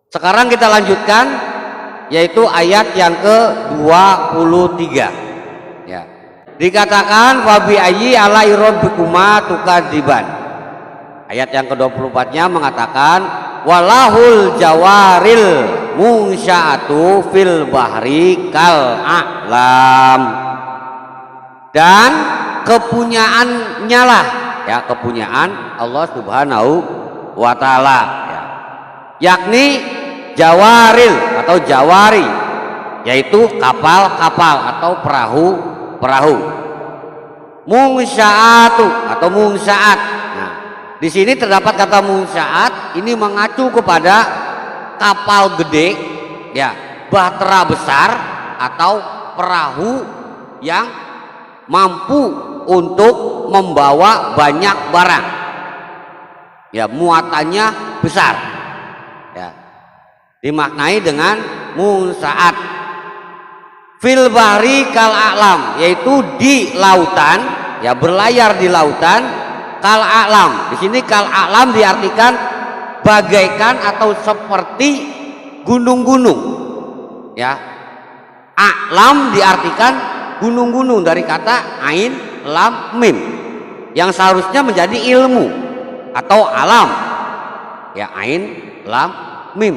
Sekarang kita lanjutkan, yaitu ayat yang ke-23. Ya. Dikatakan wabi ayyi ala rabbikuma tukadziban. Ayat yang ke-24-nya mengatakan walahul jawaril munsya'atu fil bahri kal a'lam. Dan kepunyaannya lah, ya, kepunyaan Allah Subhanahu wa taala, ya. Yakni jawaril atau jawari, yaitu kapal-kapal atau perahu-perahu. Mungsya'atu atau mungsya'at. Nah, di sini terdapat kata mungsya'at, ini mengacu kepada kapal gede, ya, bahtera besar atau perahu yang mampu untuk membawa banyak barang, ya, muatannya besar, ya, dimaknai dengan mungsya'at. Fil bahri kal a'lam, yaitu di lautan, ya, berlayar di lautan. Kal a'lam, di sini kal a'lam diartikan bagaikan atau seperti gunung-gunung, ya. A'lam diartikan gunung-gunung dari kata ain lam mim, yang seharusnya menjadi ilmu atau alam, ya, ain lam mim.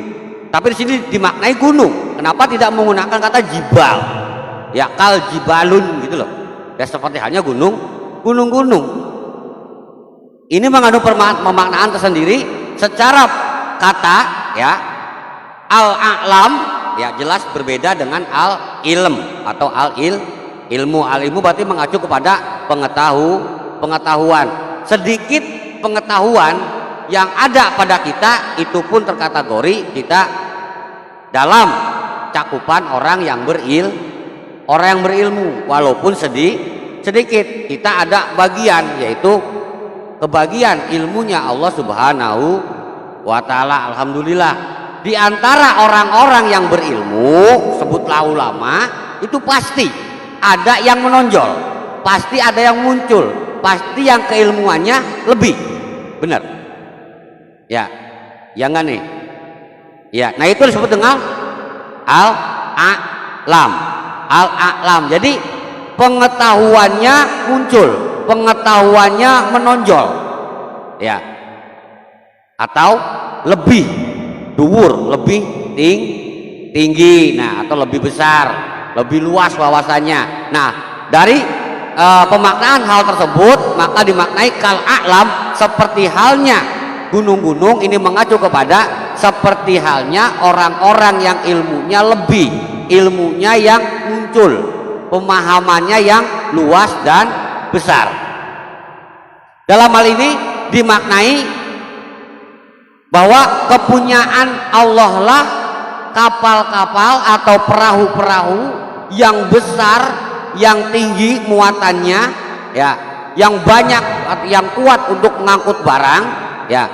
Tapi di sini dimaknai gunung. Kenapa tidak menggunakan kata jibal? Ya, kal jibalun gitu loh. Ya, seperti halnya gunung-gunung. Ini mengandung pemaknaan tersendiri secara kata, ya. Al-a'lam, ya, jelas berbeda dengan al-ilm atau ilmu. Al-ilmu berarti mengacu kepada pengetahuan. Sedikit pengetahuan yang ada pada kita itu pun terkategori kita dalam cakupan orang yang berilmu, walaupun sedikit. Kita ada bagian, yaitu kebagian ilmunya Allah Subhanahu wa taala. Alhamdulillah, di antara orang-orang yang berilmu, sebutlah ulama, itu pasti ada yang menonjol, pasti ada yang muncul, pasti yang keilmuannya lebih benar, ya, yang enggak nih, ya. Nah, itu disebut dengan al-a'lam. Jadi pengetahuannya muncul, pengetahuannya menonjol, ya, atau lebih dhuwur, lebih tinggi, nah, atau lebih besar, lebih luas wawasannya. Nah, dari pemaknaan hal tersebut maka dimaknai kal a'lam, seperti halnya gunung-gunung. Ini mengacu kepada seperti halnya orang-orang yang ilmunya lebih, ilmunya yang muncul, pemahamannya yang luas dan besar. Dalam hal ini dimaknai bahwa kepunyaan Allah lah kapal-kapal atau perahu-perahu yang besar, yang tinggi muatannya, ya, yang banyak, yang kuat untuk mengangkut barang, ya,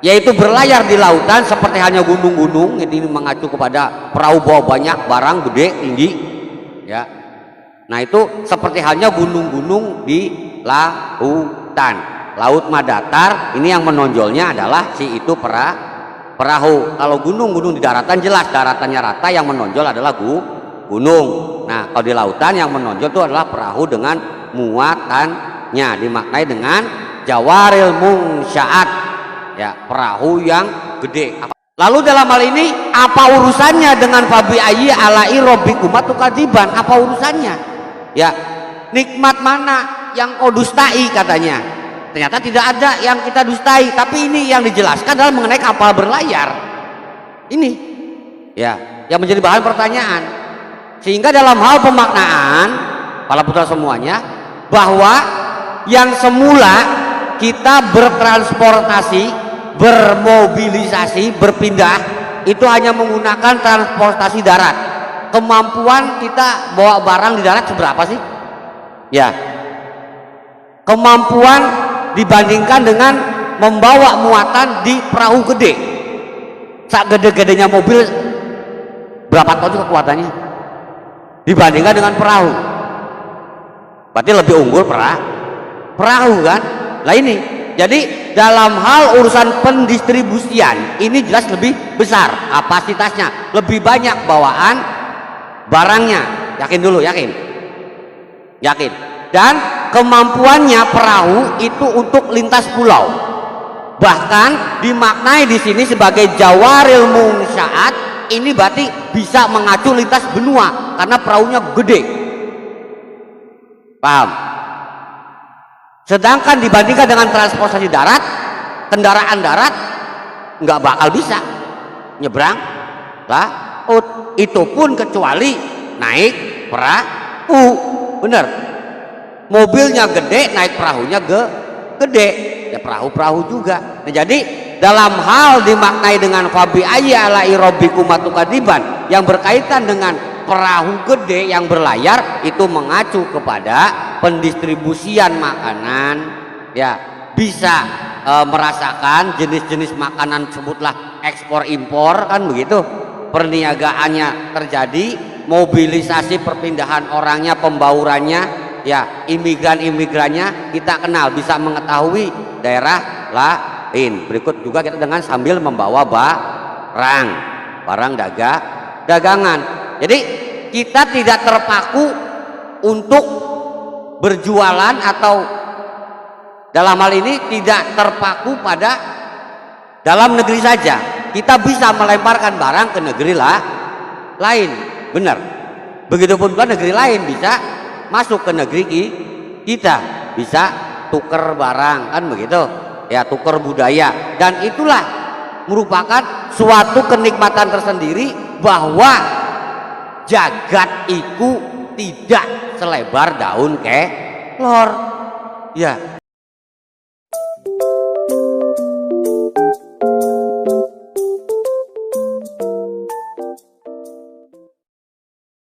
yaitu berlayar di lautan seperti halnya gunung-gunung. Ini mengacu kepada perahu bawa banyak barang gede tinggi, ya. Nah, itu seperti halnya gunung-gunung di lautan. Laut mah datar, ini yang menonjolnya adalah si itu perahu. Kalau gunung-gunung di daratan jelas daratannya rata, yang menonjol adalah gunung. Nah, kalau di lautan yang menonjol itu adalah perahu dengan muatannya, dimaknai dengan jawaril mungsya'at, ya, perahu yang gede. Lalu dalam hal ini apa urusannya dengan fabi ayyi ala'i rabbikuma tukadziban? Apa urusannya? Ya, nikmat mana yang kau dustai katanya? Ternyata tidak ada yang kita dustai, tapi ini yang dijelaskan adalah mengenai kapal berlayar. Ini, ya, yang menjadi bahan pertanyaan. Sehingga dalam hal pemaknaan, para putra semuanya, bahwa yang semula kita bertransportasi, bermobilisasi, berpindah, itu hanya menggunakan transportasi darat. Kemampuan kita bawa barang di darat seberapa sih? Ya, kemampuan dibandingkan dengan membawa muatan di perahu gede, sak gede-gedenya mobil, berapa ton juga kekuatannya dibandingkan dengan perahu. Berarti lebih unggul perahu kan. Lah ini Jadi dalam hal urusan pendistribusian ini jelas lebih besar kapasitasnya, lebih banyak bawaan barangnya. Yakin dulu, yakin. Dan kemampuannya perahu itu untuk lintas pulau. Bahkan dimaknai di sini sebagai jawaril munsyaat, ini berarti bisa mengacu lintas benua karena perahunya gede. Paham? Sedangkan dibandingkan dengan transportasi darat, kendaraan darat nggak bakal bisa nyebrang laut. Itu pun kecuali naik perahu, bener. Mobilnya gede, naik perahunya gede, ya perahu juga. Nah, jadi dalam hal dimaknai dengan fabi ayya ala rabbikum tukadiban yang berkaitan dengan perahu gede yang berlayar, itu mengacu kepada pendistribusian makanan, ya bisa merasakan jenis-jenis makanan, sebutlah ekspor impor, kan begitu. Perniagaannya terjadi, mobilisasi perpindahan orangnya, pembaurannya, ya imigrannya kita kenal, bisa mengetahui daerah lain. Berikut juga kita dengan sambil membawa barang dagangan. Jadi kita tidak terpaku untuk berjualan, atau dalam hal ini tidak terpaku pada dalam negeri saja. Kita bisa melemparkan barang ke negeri lain, benar. Begitupun juga negeri lain bisa masuk ke negeri kita, bisa tuker barang, kan begitu ya, tuker budaya. Dan itulah merupakan suatu kenikmatan tersendiri, bahwa jagat itu tidak selebar daun kelor, ya.